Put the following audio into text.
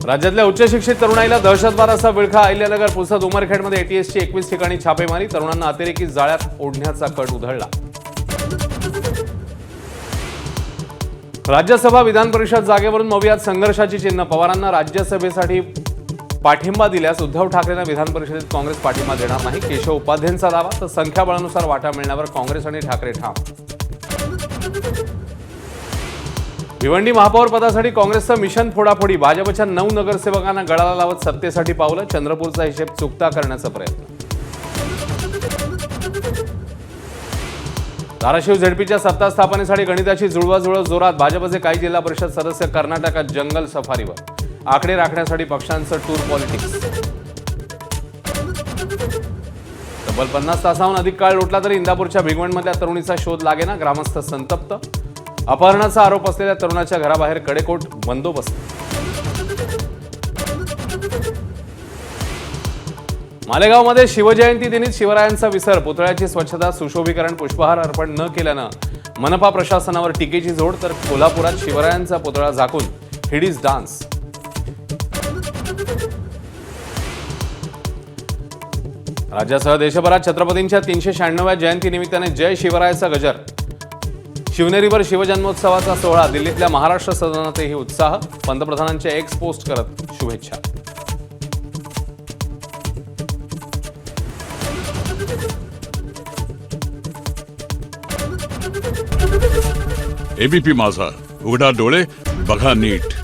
राज्यातल्या उच्च शिक्षित तरुणाईला दहशतवाद असा विळखा. अहिल्यानगर पुसद उमरखेडमध्ये एटीएसची 21 ठिकाणी छापेमारी. तरुणांना अतिरेकी जाळ्यात ओढण्याचा कट उधळला. राज्यसभा विधान परिषद जागेवरून मवियात संघर्षाची चिन्ह. पवारांना राज्यसभेसाठी पाठिंबा दिल्यास उद्धव ठाकरेंना विधान परिषदेत काँग्रेस पाठिंबा देणार नाही. केशव उपाध्येंचा दावा. तर संख्याबळानुसार वाटा मिळण्यावर काँग्रेस आणि ठाकरे ठाम. भिवंडी महापौर पदासाठी काँग्रेसचं मिशन फोडाफोडी. भाजपच्या 9 नगरसेवकांना गळाला लावत सत्तेसाठी पावलं. चंद्रपूरचा हिशेब चुकता करण्याचा प्रयत्न. धाराशिव झेडपीच्या सत्ता स्थापनेसाठी गणिताची जुळवाजुळव जोरात. भाजपचे काही जिल्हा परिषद सदस्य कर्नाटकात जंगल सफारीवर. आकडे राखण्यासाठी पक्षांचं टूर पॉलिटिक्स. तब्बल 50 तासाहून अधिक काळ लोटला तरी इंदापूरच्या भिगवणमधल्या तरुणीचा शोध लागेना. ग्रामस्थ संतप्त. अपहरणाचा आरोप असलेल्या तरुणाच्या घराबाहेर कडेकोट बंदोबस्त. मालेगावमध्ये शिवजयंती दिनीच शिवरायांचा विसर. पुतळ्याची स्वच्छता, सुशोभीकरण, पुष्पहार अर्पण न केल्यानं मनपा प्रशासनावर टीकेची जोड. तर कोल्हापुरात शिवरायांचा पुतळा झाकून हिडीज डान्स. राज्यासह देशभरात छत्रपतींच्या 396व्या जयंतीनिमित्ताने जय शिवरायाचा गजर. शिवनेरीवर शिवजन्मोत्सवाचा सोहळा. दिल्लीतल्या महाराष्ट्र सदनातही उत्साह. पंतप्रधानांच्या एक्स पोस्ट करत शुभेच्छा. एबीपी माझा, उघडा डोळे बघा नीट.